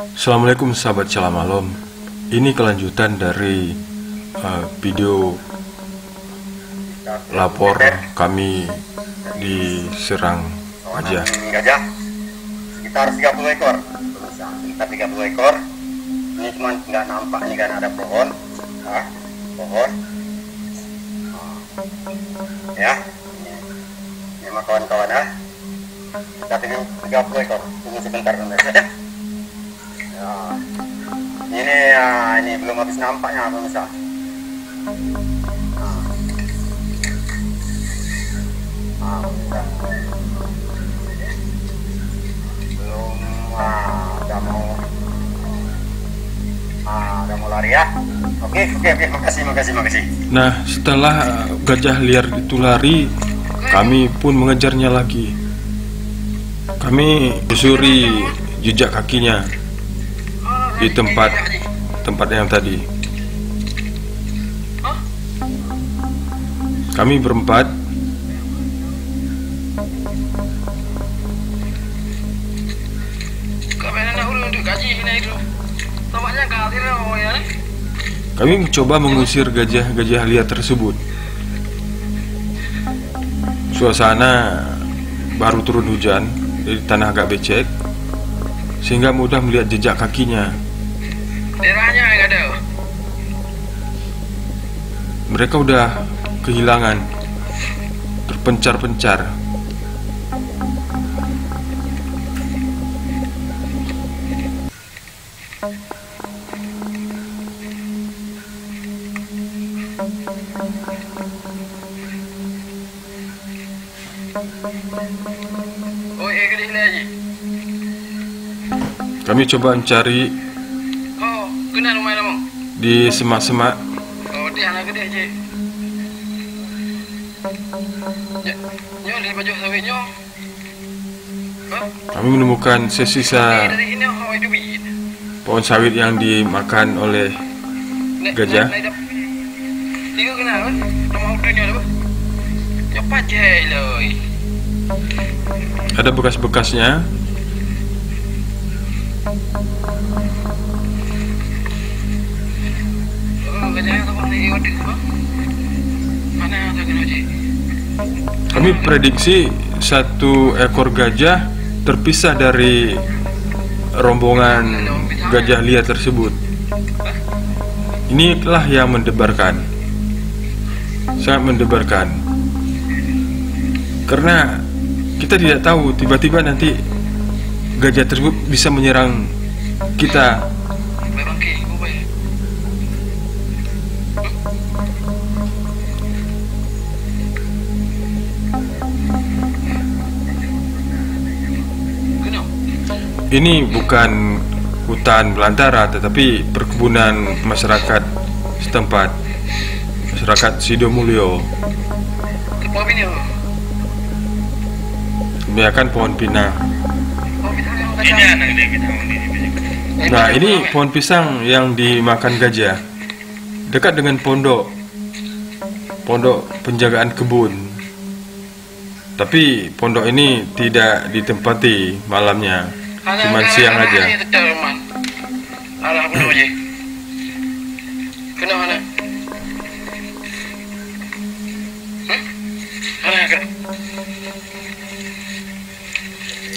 Assalamualaikum sahabat Shalom Malam. Ini kelanjutan dari video lapor kami diserang gajah. Gajah sekitar 30 ekor. Sekitar 30 ekor. Ini cuma nggak nampak nih kan ada pohon. Pohon. Ya. Ini sama kawan-kawan ya. Kita 30 ekor. Tunggu sebentar ya. Ini belum habis nampaknya pemirsa. Belum udah mau lari ya. Oke, makasih. Nah, setelah gajah liar itu lari, kami pun mengejarnya lagi. Kami susuri jejak kakinya di tempat yang tadi. Kami berempat kami mencoba mengusir gajah liar tersebut. Suasana baru turun hujan, jadi tanah agak becek sehingga mudah melihat jejak kakinya. Mereka udah kehilangan, terpencar-pencar. Kami coba mencari di semak-semak. Kami menemukan sisa pohon sawit yang dimakan oleh gajah. Ada bekas-bekasnya. Kami prediksi satu ekor gajah terpisah dari rombongan gajah liar tersebut. Inilah yang mendebarkan, sangat mendebarkan. Karena kita tidak tahu, tiba-tiba nanti gajah tersebut bisa menyerang kita. Ini bukan hutan belantara, tetapi perkebunan masyarakat setempat, masyarakat Sidomulyo. Kebanyakan pohon pinang. Nah, ini pohon pisang yang dimakan gajah, dekat dengan pondok penjagaan kebun. Tapi pondok ini tidak ditempati malamnya, cuma siang aja.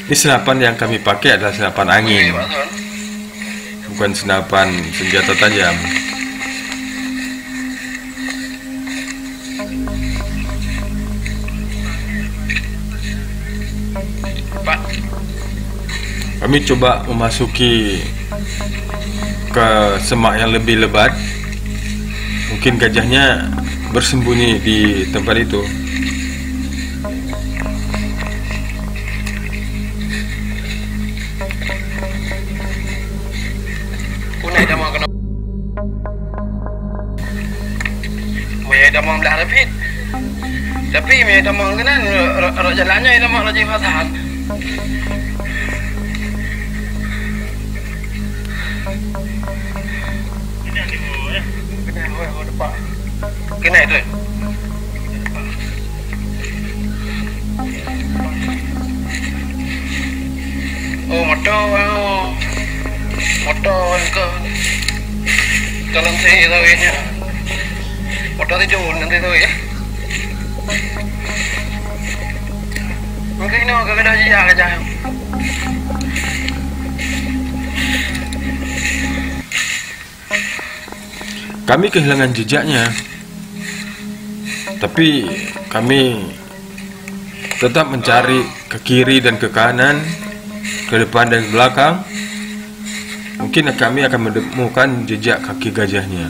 Ini senapan yang kami pakai adalah senapan angin, bukan senapan senjata tajam. Kami coba memasuki ke semak yang lebih lebat. Mungkin gajahnya bersembunyi di tempat itu. Damang belah rapid. Tapi me damang kanan jalannya damang lagi fasahan. Kena itu. Oh, motor. motor ke dalam saya tahu ya. Motor itu nanti tahu ya. Mungkin ini agak ada jejak aja. Kami kehilangan jejaknya, tapi kami tetap mencari ke kiri dan ke kanan, ke depan dan ke belakang. Mungkin kami akan menemukan jejak kaki gajahnya.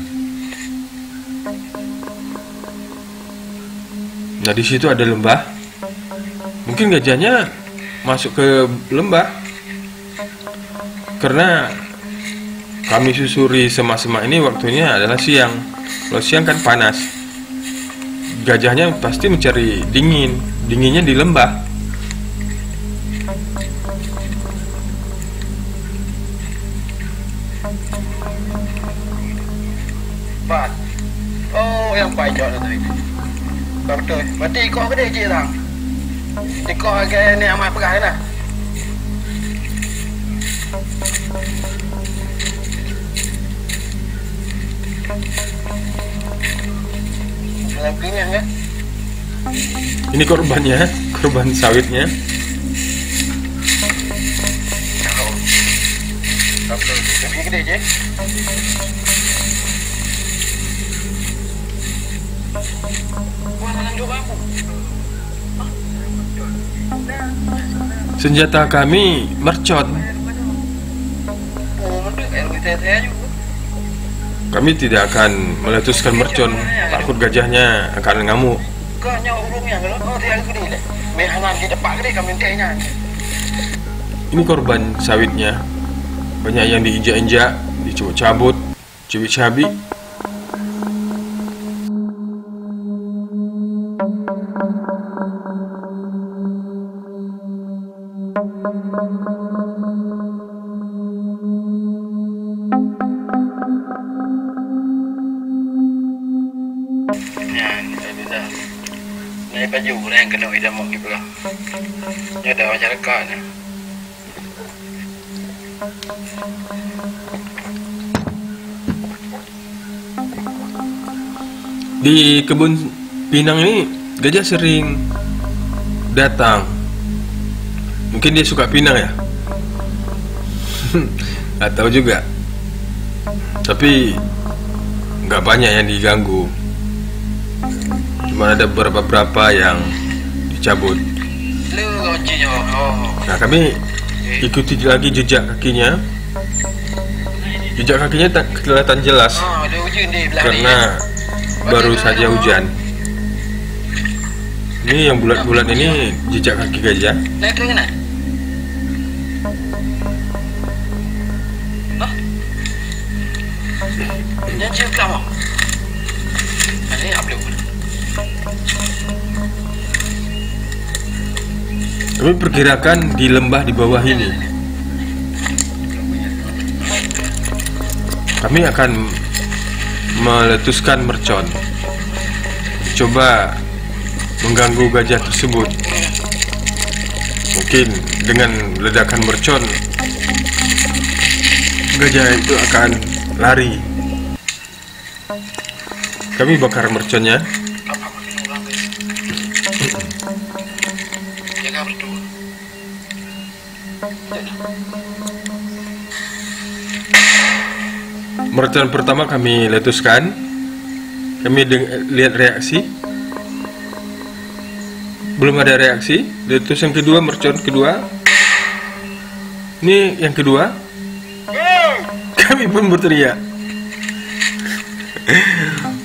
Nah, di situ ada lembah. Mungkin gajahnya masuk ke lembah, karena kami susuri semak-semak ini waktunya adalah siang. Kalau siang kan panas. Gajahnya pasti mencari dingin. Dinginnya di lembah. Pak. Oh, yang pajak tadi. Betul. Berarti kau gede je tang. Kau agak ni amat pegang lah. Lampinya ya. Ini korbannya, korban sawitnya. Betul. Tapi gede je. Senjata kami mercon. Kami tidak akan meletuskan mercon. Takut gajahnya akan ngamuk. Ini korban sawitnya. Banyak yang diinjak-injak, dicabut-cabut, cubit-cabik. Ini baju yang kena ida mau gitu lah. Ini ada masyarakat ni. Di kebun pinang ini gajah sering datang. Mungkin dia suka pinang ya. Nggak tahu juga. Tapi nggak banyak yang diganggu. Cuma ada beberapa yang dicabut. Nah, kami ikuti lagi jejak kakinya. Jejak kakinya tak kelihatan jelas karena baru saja hujan. Ini yang bulat-bulat ini jejak kaki gajah. Kami perkirakan di lembah di bawah ini. Kami akan meletuskan mercon. Coba mengganggu gajah tersebut. Mungkin dengan ledakan mercon, gajah itu akan lari. Kami bakar merconnya. Mercon pertama kami letuskan. Kami lihat reaksi. Belum ada reaksi. Letus yang kedua, mercon kedua. Ini yang kedua. Kami pun berteriak.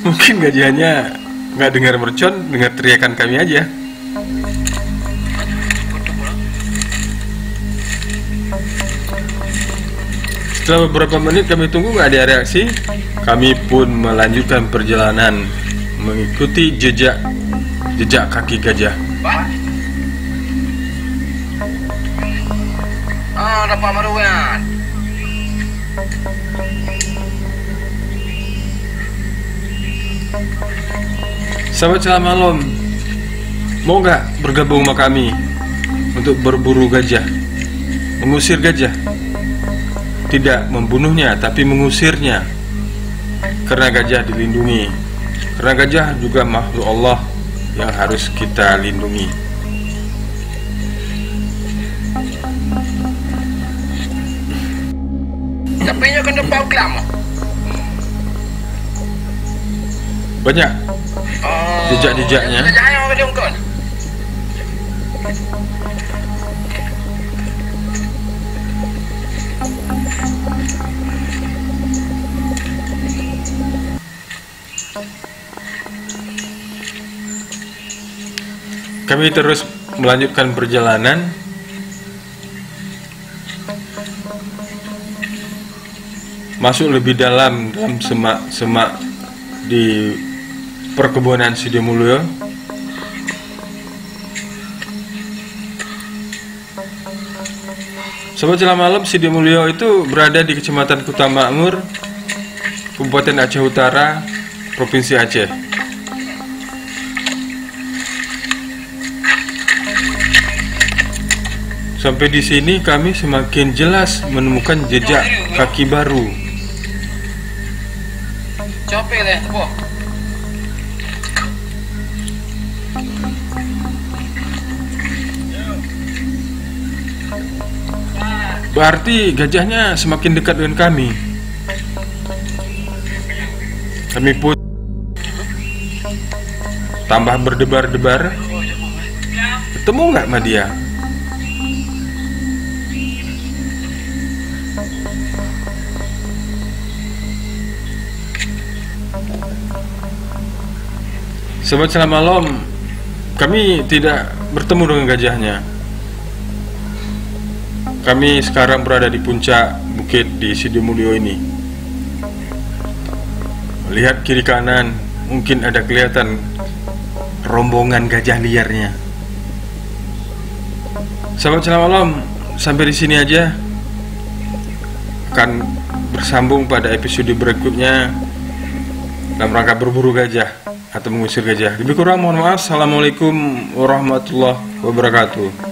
Mungkin gajahnya nggak dengar mercon, dengar teriakan kami aja. Setelah beberapa menit kami tunggu nggak ada reaksi, kami pun melanjutkan perjalanan mengikuti jejak kaki gajah. Dapat maruan. Sahabat selamat malam, mau nggak bergabung sama kami untuk berburu gajah, mengusir gajah? tidak membunuhnya, tapi mengusirnya. Karena gajah dilindungi. Karena gajah juga makhluk Allah yang harus kita lindungi. Tapi nya kan depan kelam. Banyak jejak-jejaknya. Jejak yang ada ungkon. Kami terus melanjutkan perjalanan. Masuk lebih dalam semak-semak di perkebunan Sidimulyo. Sobat Celah Malam, Sidimulyo itu berada di Kecamatan Kuta Makmur, Kabupaten Aceh Utara, Provinsi Aceh. Sampai di sini kami semakin jelas menemukan jejak kaki baru. Capek deh, tepo. Berarti gajahnya semakin dekat dengan kami. Kami pun tambah berdebar-debar. Ketemu nggak sama dia? Sobat Celah Malam, kami tidak bertemu dengan gajahnya. Kami sekarang berada di puncak bukit di Sidimulyo ini. Lihat kiri kanan, mungkin ada kelihatan rombongan gajah liarnya. Sobat Celah Malam, sampai di sini aja. Akan bersambung pada episode berikutnya dalam rangka berburu gajah atau mengusir gajah. Lebih kurang mohon maaf. Assalamualaikum warahmatullahi wabarakatuh.